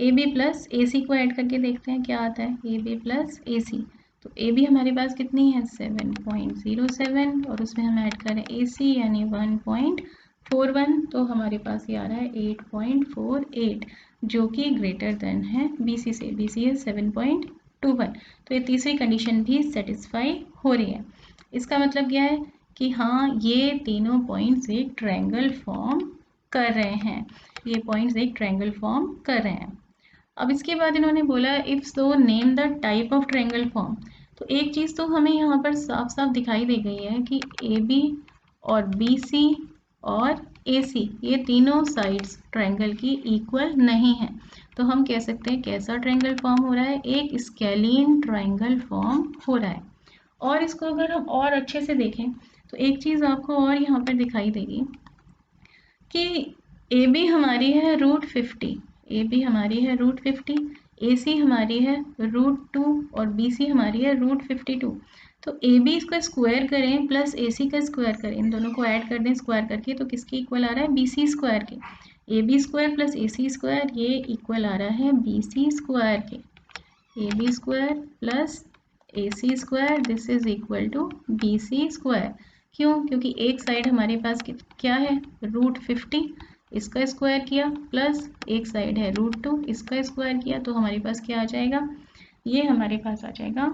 AB plus AC को ऐड करके देखते हैं क्या आता है, AB प्लस AC। तो AB हमारे पास कितनी है 7.07 और उसमें हम ऐड करें AC यानी 1.41। तो हमारे पास ये आ रहा है 8.48 जो कि ग्रेटर देन है BC से। BC है 7.21। तो ये तीसरी कंडीशन भी सेटिस्फाई हो रही है। इसका मतलब क्या है कि हाँ ये तीनों पॉइंट्स एक ट्रायंगल फॉर्म कर रहे हैं। ये पॉइंट्स एक ट्रायंगल फॉर्म कर रहे हैं। अब इसके बाद इन्होंने बोला if so name the type of triangle form. तो एक चीज़ तो हमें यहाँ पर साफ साफ दिखाई दे गई है कि AB और BC और AC ये तीनों साइड्स ट्रायंगल की इक्वल नहीं है। तो हम कह सकते हैं कैसा ट्रायंगल फॉर्म हो रहा है, एक स्केलिन ट्रायंगल फॉर्म हो रहा है। और इसको अगर हम और अच्छे से देखें तो एक चीज़ आपको और यहाँ पर दिखाई देगी कि AB हमारी है √50, AB हमारी है √50, AC हमारी है √2 और BC हमारी है √52। तो AB इसको स्क्वायर करें प्लस AC का स्क्वायर करें, इन दोनों को ऐड कर दें स्क्वायर करके, तो किसके इक्वल आ रहा है BC स्क्वायर के। AB square plus AC square ये इक्वल आ रहा है BC स्क्वायर के। AB square plus AC square this is equal to BC square. क्यों, क्योंकि एक साइड हमारे पास क्या है √50, इसका स्क्वायर किया, प्लस एक साइड है √2, इसका स्क्वायर किया, तो हमारे पास क्या आ जाएगा, ये हमारे पास आ जाएगा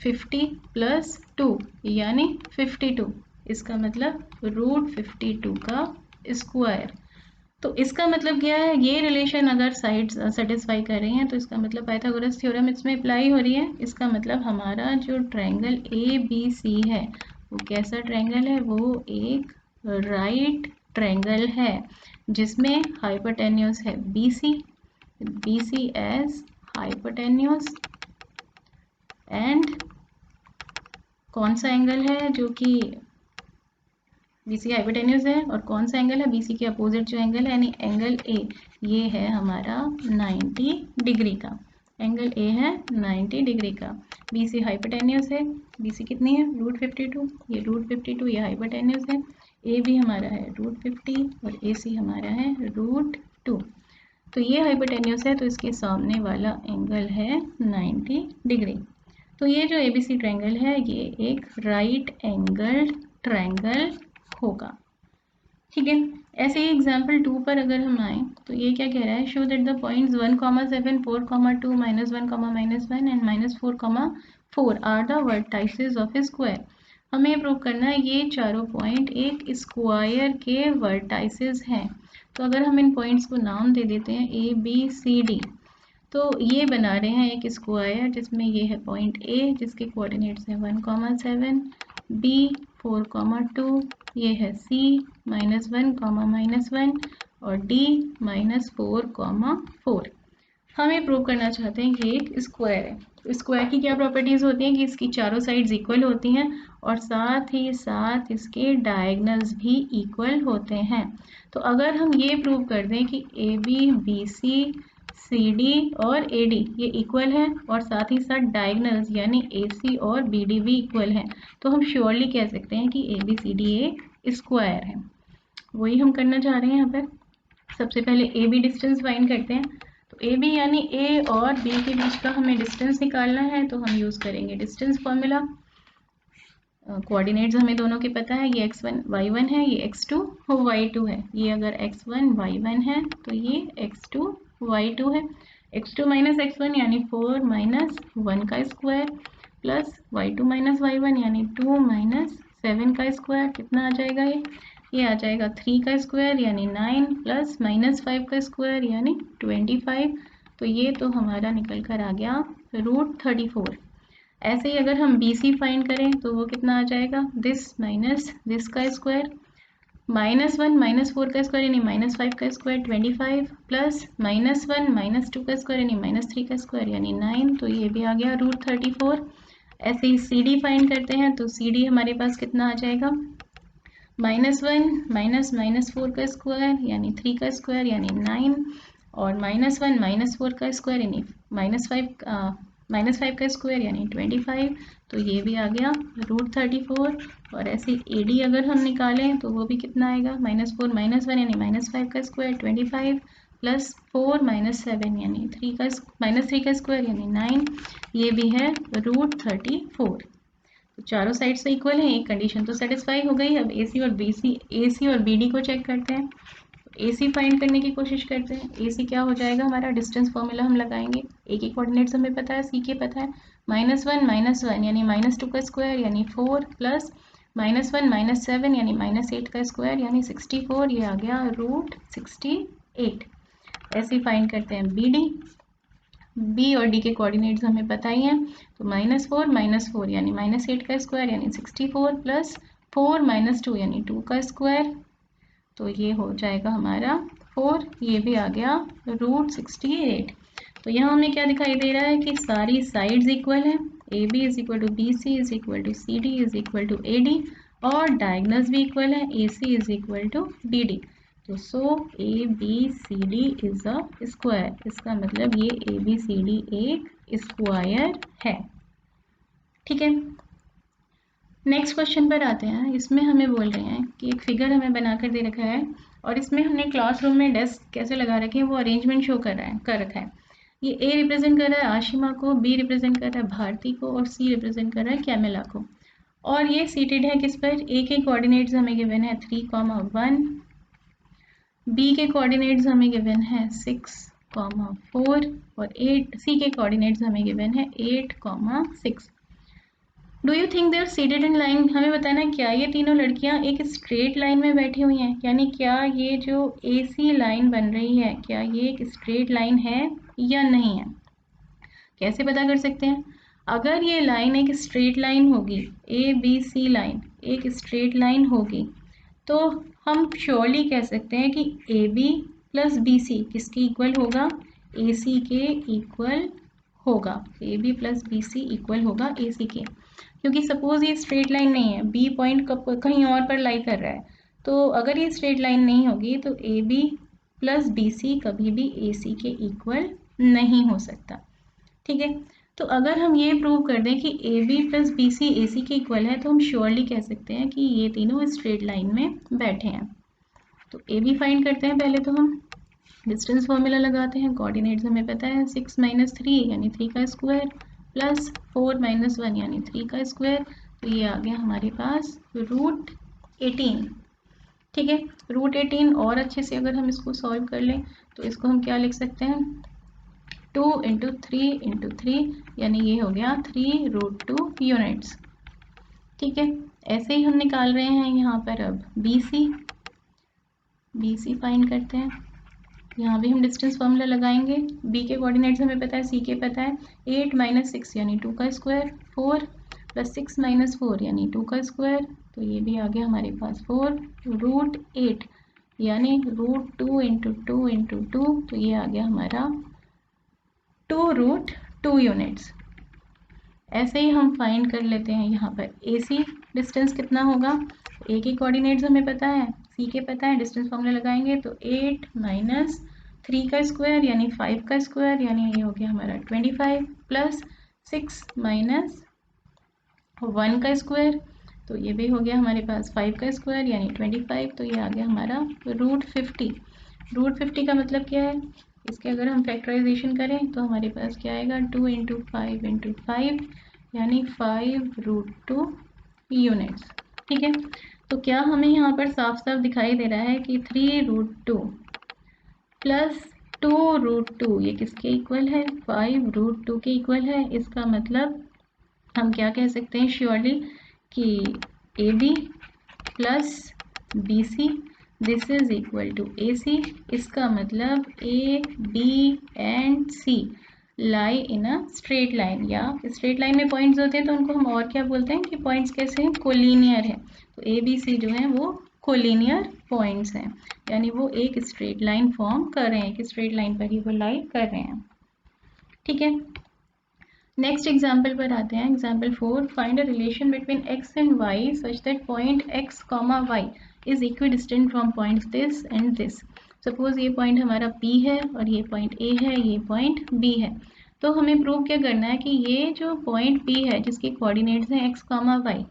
50 प्लस 2 यानी 52। इसका मतलब √52 का स्क्वायर। तो इसका मतलब क्या है, ये रिलेशन अगर साइड्स सेटिस्फाई कर रही हैं तो इसका मतलब पाइथागोरस थ्योरम इसमें अप्लाई हो रही है। इसका मतलब हमारा जो ट्रायंगल ABC है वो कैसा ट्रायंगल है, वो एक राइट ट्रायंगल है जिसमें हाइपोटेन्यूज है BC एज हाइपोटेन्यूज एंड कौन सा एंगल है जो कि BC हाइपोटेन्यूज है और कौन सा एंगल है BC के अपोजिट जो एंगल है यानी एंगल A, ये है हमारा 90 डिग्री का। एंगल A है 90 डिग्री का। BC हाइपोटेन्यूज है, BC कितनी है √52, ये √52 ये हाइपोटेन्यूज है। A भी हमारा है √50 और AC हमारा है √2। तो ये हाइपोटेन्यूज है तो इसके सामने वाला एंगल है 90 डिग्री। तो ये जो ABC ट्रायंगल है ये एक राइट एंगल्ड ट्रायंगल होगा। ठीक है, ऐसे ही एग्जाम्पल 2 पर अगर हम आए तो ये क्या कह रहा है, show that the points 1, 7, 4, 2, -1, -1 and -4, 4 are the vertices of a square. हमें प्रूव करना है ये चारों पॉइंट एक स्क्वायर के वर्टाइसेस हैं। तो अगर हम इन पॉइंट्स को नाम दे देते हैं ABCD, तो ये बना रहे हैं एक स्क्वायर जिसमें ये है पॉइंट A जिसके कोऑर्डिनेट्स हैं 1, 7, B 4, 2, ये है C -1, -1 और D -4, 4। हमें प्रूव करना चाहते हैं ये एक स्क्वायर है। तो स्क्वायर की क्या प्रॉपर्टीज़ होती हैं कि इसकी चारों साइड्स इक्वल होती हैं और साथ ही साथ इसके डायगनल्स भी इक्वल होते हैं। तो अगर हम ये प्रूव कर दें कि AB BC CD और AD ये इक्वल है और साथ ही साथ डायगनल्स यानी AC और BD भी इक्वल हैं, तो हम श्योरली कह सकते हैं कि ABCD एक स्क्वायर है। वही हम करना चाह रहे हैं यहाँ पर। सबसे पहले ए बी डिस्टेंस फाइंड करते हैं। तो ए बी यानी ए और बी के बीच का हमें डिस्टेंस निकालना है, तो हम यूज़ करेंगे डिस्टेंस फॉर्मूला। कोऑर्डिनेट्स हमें दोनों के पता है, ये x1 y1 है, ये x2 y2 है। ये अगर x1 y1 है तो ये x2 y2 है। x2 माइनस x1 यानी 4 माइनस 1 का square plus y2 minus y1 यानी 2 माइनस 7 का स्क्वायर। कितना आ जाएगा ये आ जाएगा 3 का स्क्वायर यानी 9 प्लस माइनस 5 का स्क्वायर यानी 25। तो ये तो हमारा निकल कर आ गया √34। ऐसे ही अगर हम BC फाइंड करें तो वो कितना आ जाएगा, दिस माइनस दिस का स्क्वायर, -1 -4 का स्क्वायर यानी -5 का स्क्वायर 25 प्लस -1 -2 का स्क्वायर यानी -3 का स्क्वायर यानी 9। तो ये भी आ गया √34। ऐसे ही CD फाइंड करते हैं तो CD हमारे पास कितना आ जाएगा, -1 -4 का स्क्वायर यानी 3 का स्क्वायर यानी 9 और -1 -4 का स्क्वायर यानी -5 का स्क्वायर यानी 25। तो ये भी आ गया √34। और ऐसे AD अगर हम निकालें तो वो भी कितना आएगा, -4 -1 यानी -5 का स्क्वायर 25 प्लस 4 -7 यानी 3 का स्क्वायर यानी 9। ये भी है √34। तो चारों साइड से इक्वल है, एक कंडीशन तो सेटिस्फाई हो गई। अब AC और BD को चेक करते हैं। AC फाइंड करने की कोशिश करते हैं। AC क्या हो जाएगा हमारा, डिस्टेंस फॉर्मूला हम लगाएंगे। A की कोऑर्डिनेट्स हमें पता है, C के पता है, -1 यानी -2 का स्क्वायर यानी 4 प्लस -1 -7 यानी -8 का स्क्वायर यानी 64। ये आ गया √68। ऐसे फाइंड करते हैं BD। B और D के कोऑर्डिनेट्स हमें पता ही हैं, तो -4 यानी -8 का स्क्वायर यानी 64 प्लस 4 -2 यानी 2 का स्क्वायर। तो ये हो जाएगा हमारा 4। ये भी आ गया √68। तो यहाँ हमें क्या दिखाई दे रहा है कि सारी साइड्स इक्वल हैं, AB is equal to BC is equal to CD is equal to AD और डायगनल्स भी इक्वल है, AC is equal to BD। तो so ABCD is a square. इसका मतलब ये ABCD एक स्क्वायर है। ठीक है, नेक्स्ट क्वेश्चन पर आते हैं। इसमें हमें बोल रहे हैं कि एक फिगर हमें बनाकर दे रखा है और इसमें हमने क्लासरूम में डेस्क कैसे लगा रखे हैं वो अरेंजमेंट शो कर रखा है। ये A रिप्रेजेंट कर रहा है आशिमा को, B रिप्रेजेंट कर रहा है भारती को और C रिप्रेजेंट कर रहा है कैमिला को। और ये सीटेड है किस पर, A के कोऑर्डिनेट्स हमें गिवन है 3, 1, B के कोऑर्डिनेट्स हमें गिवन है 6, 4 और 8, C के कोऑर्डिनेट्स हमें गिवन है 8, 6। Do you think they are seated in line. हमें बताना क्या ये तीनों लड़कियां एक स्ट्रेट लाइन में बैठी हुई हैं, यानी क्या ये जो AC लाइन बन रही है क्या ये एक स्ट्रेट लाइन है या नहीं है। कैसे पता कर सकते हैं, अगर ये लाइन एक स्ट्रेट लाइन होगी, ABC लाइन एक स्ट्रेट लाइन होगी तो हम श्योरली कह सकते हैं कि AB प्लस BC किसके इक्वल होगा, AC के इक्वल होगा। AB प्लस BC इक्वल होगा AC के, क्योंकि सपोज ये स्ट्रेट लाइन नहीं है, B पॉइंट कहीं और पर लाई कर रहा है, तो अगर ये स्ट्रेट लाइन नहीं होगी तो AB प्लस BC कभी भी AC के इक्वल नहीं हो सकता। ठीक है, तो अगर हम ये प्रूव कर दें कि AB प्लस BC AC के इक्वल है तो हम श्योरली कह सकते हैं कि ये तीनों स्ट्रेट लाइन में बैठे हैं। तो AB फाइंड करते हैं। पहले तो हम डिस्टेंस फॉर्मूला लगाते हैं। कोऑर्डिनेट्स हमें पता है 6 - 3 यानी 3 का स्क्वायर प्लस 4 - 1 यानी 3 का स्क्वायर। तो ये आ गया हमारे पास √18। ठीक है, √18 और अच्छे से अगर हम इसको सॉल्व कर लें तो इसको हम क्या लिख सकते हैं, 2 × 3 × 3 यानी ये हो गया 3√2 यूनिट्स। ठीक है, ऐसे ही हम निकाल रहे हैं यहाँ पर अब BC फाइंड करते हैं। यहाँ भी हम डिस्टेंस फॉर्मूला लगाएंगे। B के कोऑर्डिनेट्स हमें पता है, C के पता है, 8 - 6 यानी 2 का स्क्वायर, 4 प्लस 6 - 4 यानी 2 का स्क्वायर। तो ये भी आ गया हमारे पास 4 √8 यानी √2 × 2 × 2। तो ये आ गया हमारा 2√2 यूनिट्स। ऐसे ही हम फाइंड कर लेते हैं यहाँ पर AC डिस्टेंस कितना होगा। A के कोऑर्डिनेट्स हमें पता है, C के पता है, डिस्टेंस फॉर्मूला लगाएंगे तो 8 - 3 का स्क्वायर यानी 5 का स्क्वायर यानी ये हो गया हमारा 25 प्लस 6 - 1 का स्क्वायर। तो ये भी हो गया हमारे पास 5 का स्क्वायर यानी 25। तो ये आ गया हमारा √50। रूट 50 का मतलब क्या है, इसके अगर हम फैक्टराइजेशन करें तो हमारे पास क्या आएगा 2 इंटू 5 यानी 5√2 यूनिट्स। ठीक है, तो क्या हमें यहाँ पर साफ साफ दिखाई दे रहा है कि 3√2 प्लस 2√2 ये किसके इक्वल है, 5√2 के इक्वल है। इसका मतलब हम क्या कह सकते हैं श्योरली कि AB plus BC this is equal to AC। इसका मतलब A, B and C lie in a straight line, या स्ट्रेट लाइन में पॉइंट्स होते हैं तो उनको हम और क्या बोलते हैं कि पॉइंट्स कैसे हैं, कोलिनियर है। तो ABC जो है वो कोलिनियर पॉइंट्स हैं, यानी वो एक स्ट्रेट लाइन फॉर्म कर रहे हैं, एक स्ट्रेट लाइन पर ही वो लाई कर रहे हैं। ठीक है, नेक्स्ट एग्जाम्पल पर आते हैं। Example 4, find a relation between x and y such that point x, y is equidistant from point this and this. Suppose ये पॉइंट हमारा P है और ये पॉइंट A है, ये पॉइंट B है। तो हमें प्रूव क्या करना है कि ये जो पॉइंट P है जिसके कोऑर्डिनेट्स हैं x, y,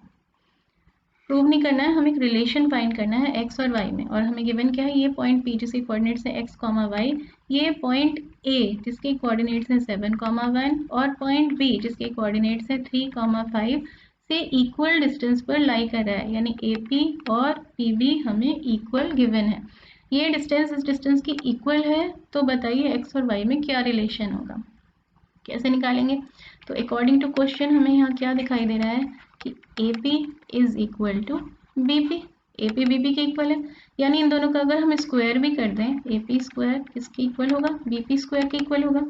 प्रूव नहीं करना है, हमें एक रिलेशन फाइंड करना है x और y में। और हमें गिवन क्या है, ये पॉइंट P जिसके कोऑर्डिनेट्स हैं x, y, ये पॉइंट A जिसके कोऑर्डिनेट्स हैं 7, 1 और पॉइंट B जिसके कोऑर्डिनेट्स हैं 3, 5 से इक्वल डिस्टेंस पर लाई कर रहा है, यानी AP और PB हमें इक्वल गिवन है। ये डिस्टेंस इस डिस्टेंस की इक्वल है, तो बताइए x और y में क्या रिलेशन होगा, कैसे निकालेंगे। तो अकॉर्डिंग टू क्वेश्चन हमें यहाँ क्या दिखाई दे रहा है कि AP is equal to BP, AP BP के इक्वल है, यानी इन दोनों का अगर हम स्क्वायर भी कर दें, AP स्क्वायर किसके इक्वल होगा, BP स्क्वायर के इक्वल होगा।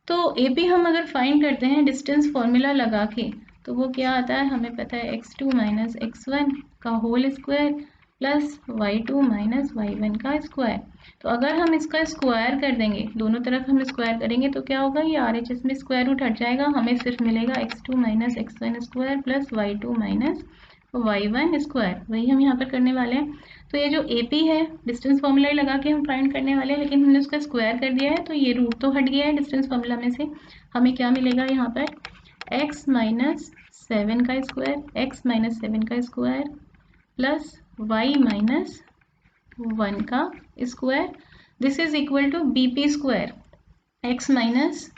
तो AP हम अगर फाइंड करते हैं डिस्टेंस फॉर्मूला लगा के, तो वो क्या आता है, हमें पता है x2 माइनस x1 का whole square plus y2 minus y1 का स्क्वायर। तो अगर हम इसका स्क्वायर कर देंगे, दोनों तरफ हम स्क्वायर करेंगे तो क्या होगा, ये RHS में स्क्वायर रूट हट जाएगा, हमें सिर्फ मिलेगा x2 minus x1 square plus y2 minus y1 square. वही हम यहाँ पर करने वाले हैं। तो ये जो AP है डिस्टेंस फॉर्मूला लगा के हम फाइंड करने वाले हैं, लेकिन हमने उसका स्क्वायर कर दिया है तो ये रूट तो हट गया है डिस्टेंस फॉर्मूला में से। हमें क्या मिलेगा यहाँ पर, x माइनस 7 का स्क्वायर, x माइनस 7 का स्क्वायर प्लस y माइनस 1 का square, this is equal to BP square, x minus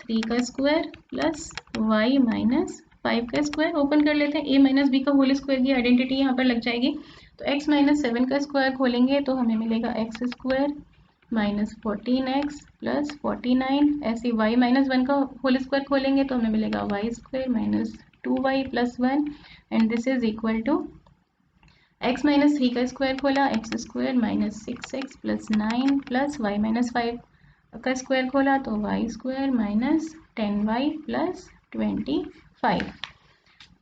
3 का स्क्वायर प्लस y माइनस 5 का स्क्वायर। ओपन कर लेते हैं, a माइनस बी का होल स्क्वायर की आइडेंटिटी यहाँ पर लग जाएगी। तो x माइनस 7 का स्क्वायर खोलेंगे तो हमें मिलेगा x square minus 14x plus 49। ऐसे y माइनस 1 का होल स्क्वायर खोलेंगे तो हमें मिलेगा y square minus 2y plus 1 and this is equal to x minus 3 का स्क्वायर खोला, x square minus 6x plus 9 plus y minus 5 का स्क्वायर खोला तो y square minus 10y plus 25।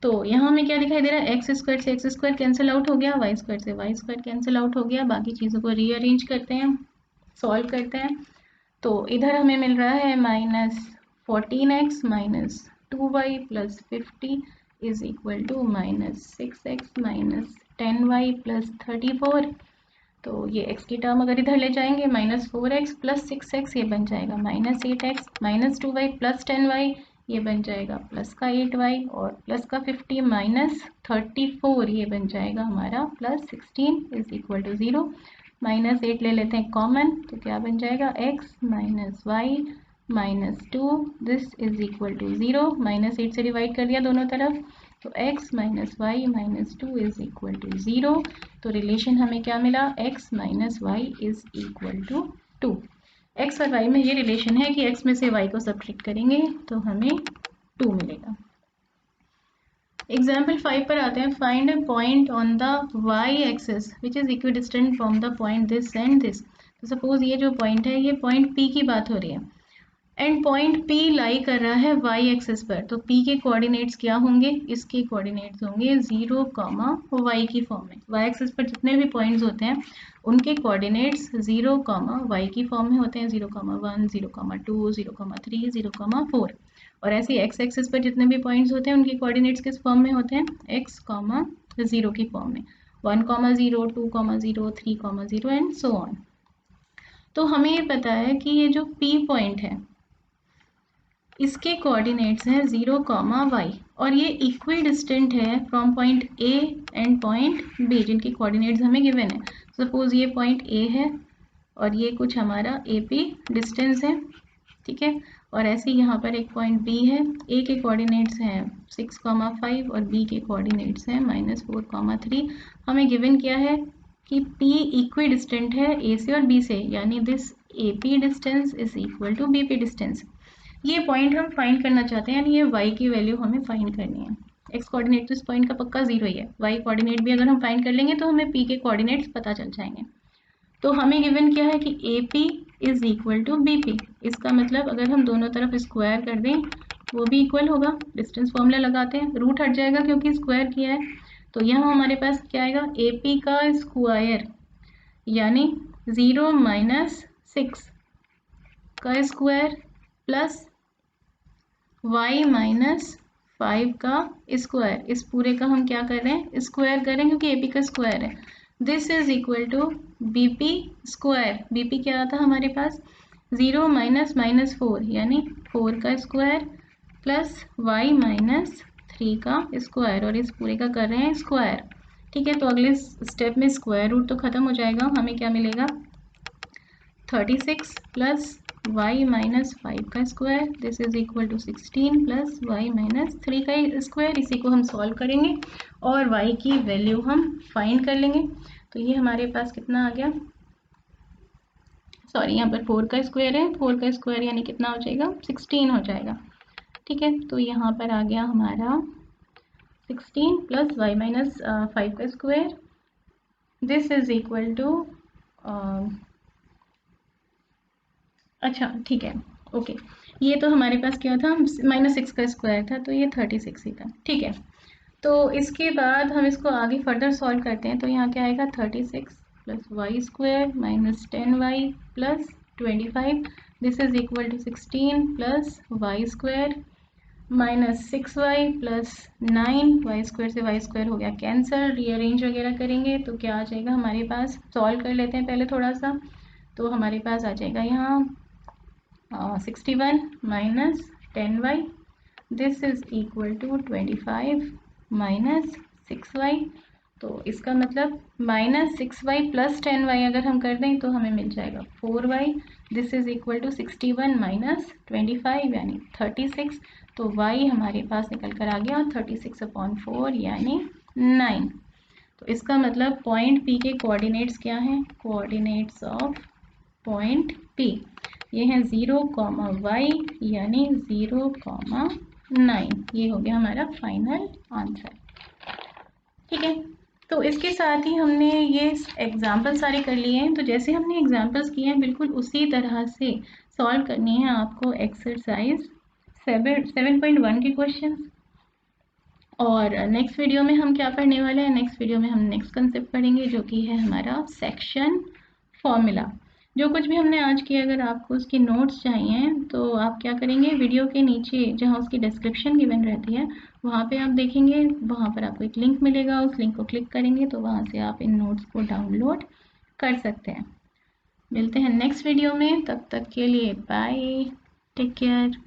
तो यहाँ हमें क्या दिखाई दे रहा है, एक्स स्क्वायर से एक्स स्क्वायर कैंसिल आउट हो गया, वाई स्क्वायर से वाई स्क्वायर कैंसिल आउट हो गया। बाकी चीज़ों को रीअरेंज करते हैं, सॉल्व करते हैं। तो इधर हमें मिल रहा है minus 14x minus 2y plus 50 is equal to minus 6x minus 10y plus 34। तो ये x की टर्म अगर इधर ले जाएंगे माइनस 4x प्लस 6x ये बन जाएगा minus 8x minus 2y plus 10y ये बन जाएगा प्लस का 8y और प्लस का 50 माइनस 34 ये बन जाएगा हमारा plus 16 is equal to 0। Minus 8 ले लेते हैं कॉमन तो क्या बन जाएगा x minus y minus 2 this is equal to 0। Minus 8 से डिवाइड कर दिया दोनों तरफ तो x minus y minus 2 is equal to 0। तो रिलेशन हमें क्या मिला, x minus y is equal to 2। x और y में ये रिलेशन है कि x में से y को सब्ट्रैक्ट करेंगे तो हमें 2 मिलेगा। एग्जाम्पल 5 पर आते हैं। Find a point on the y axis which is equidistant from the point this and this. तो सपोज ये जो पॉइंट है ये पॉइंट P की बात हो रही है एंड पॉइंट P लाई कर रहा है y एक्सिस पर। तो P के कोऑर्डिनेट्स क्या होंगे, इसके कोऑर्डिनेट्स होंगे 0, y की फॉर्म में। y एक्सिस पर जितने भी पॉइंट्स होते हैं उनके कोऑर्डिनेट्स 0, y की फॉर्म में होते हैं 0, 1, 0, 2, 0, 3, 0, 4। और ऐसे x एक्सिस पर जितने भी पॉइंट्स होते हैं उनके कोऑर्डिनेट्स किस फॉर्म में होते हैं, x, 0 की फॉर्म में, 1, 0, 2, 0, 3, 0 एंड सो ऑन। तो हमें ये पता है कि ये जो P पॉइंट है इसके कोऑर्डिनेट्स हैं 0, y और ये इक्वी डिस्टेंट है from point A and point B जिनके कोऑर्डिनेट्स हमें गिवन है। सपोज ये पॉइंट A है और ये कुछ हमारा AP डिस्टेंस है, ठीक है। और ऐसे यहाँ पर एक पॉइंट B है, A के कोऑर्डिनेट्स हैं 6,5 और B के कोऑर्डिनेट्स हैं -4,3। हमें गिवन किया है कि P इक्वी डिस्टेंट है A से और B से, यानी this AP distance is equal to BP distance. ये पॉइंट हम फाइंड करना चाहते हैं, यानी ये y की वैल्यू हमें फाइंड करनी है। x कोऑर्डिनेट तो इस पॉइंट का पक्का 0 ही है, y कोऑर्डिनेट भी अगर हम फाइंड कर लेंगे तो हमें p के कोऑर्डिनेट्स पता चल जाएंगे। तो हमें गिवन क्या है कि AP is equal to BP। इसका मतलब अगर हम दोनों तरफ स्क्वायर कर दें वो भी इक्वल होगा। डिस्टेंस फॉर्मूला लगाते हैं, रूट हट जाएगा क्योंकि स्क्वायर किया है। तो यहाँ हमारे पास क्या आएगा, AP का स्क्वायर यानी 0 - 6 का स्क्वायर प्लस y - 5 का स्क्वायर। इस पूरे का हम क्या कर रहे हैं, स्क्वायर कर रहे हैं क्योंकि AP का स्क्वायर है। This is equal to BP square. BP क्या आता है हमारे पास, 0 - -4 यानी 4 का स्क्वायर प्लस y - 3 का स्क्वायर, और इस पूरे का कर रहे हैं स्क्वायर, ठीक है। तो अगले स्टेप में स्क्वायर रूट तो खत्म हो जाएगा, हमें क्या मिलेगा 36 प्लस y - 5 का square, this is equal to 16 plus y - 3 का स्क्वायर। इसी को हम सॉल्व करेंगे और y की वैल्यू हम फाइंड कर लेंगे। तो ये हमारे पास कितना आ गया, सॉरी यहाँ पर 4 का स्क्वायर है, 4 का स्क्वायर यानी कितना हो जाएगा 16 हो जाएगा, ठीक है। तो यहाँ पर आ गया हमारा 16 प्लस y - 5 का square, this is equal to अच्छा ठीक है, ओके। ये तो हमारे पास क्या था, -6 का स्क्वायर था, तो ये 36 ही था, ठीक है। तो इसके बाद हम इसको आगे फर्दर सॉल्व करते हैं। तो यहाँ क्या आएगा 36 plus y square minus 10y plus 25, this is equal to 16 plus y square minus 6y plus 9, y square से वाई स्क्वायर हो गया कैंसिल। रीअरेंज वगैरह करेंगे तो क्या आ जाएगा हमारे पास, सॉल्व कर लेते हैं पहले थोड़ा सा। तो हमारे पास आ जाएगा यहाँ 61 minus 10y, this is equal to 25 minus 6y। तो इसका मतलब -6y प्लस 10y अगर हम कर दें तो हमें मिल जाएगा 4y, this is equal to 61 minus 25 यानी 36। तो y हमारे पास निकल कर आ गया 36/4 यानी 9। तो इसका मतलब पॉइंट P के कोऑर्डिनेट्स क्या हैं, कोऑर्डिनेट्स ऑफ पॉइंट P ये है 0, y यानी 0,9। ये हो गया हमारा फाइनल आंसर, ठीक है। तो इसके साथ ही हमने ये एग्जाम्पल सारे कर लिए हैं। तो जैसे हमने एग्जाम्पल्स किए हैं बिल्कुल उसी तरह से सॉल्व करनी है आपको एक्सरसाइज 7.1 के क्वेश्चंस। और नेक्स्ट वीडियो में हम क्या पढ़ने वाले हैं, नेक्स्ट वीडियो में हम नेक्स्ट कंसेप्ट पढ़ेंगे जो कि है हमारा सेक्शन फॉर्मूला। जो कुछ भी हमने आज किया, अगर आपको उसकी नोट्स चाहिए तो आप क्या करेंगे, वीडियो के नीचे जहाँ उसकी डिस्क्रिप्शन गिवन रहती है वहाँ पे आप देखेंगे, वहाँ पर आपको एक लिंक मिलेगा, उस लिंक को क्लिक करेंगे तो वहाँ से आप इन नोट्स को डाउनलोड कर सकते हैं। मिलते हैं नेक्स्ट वीडियो में, तब तक के लिए बाय, टेक केयर।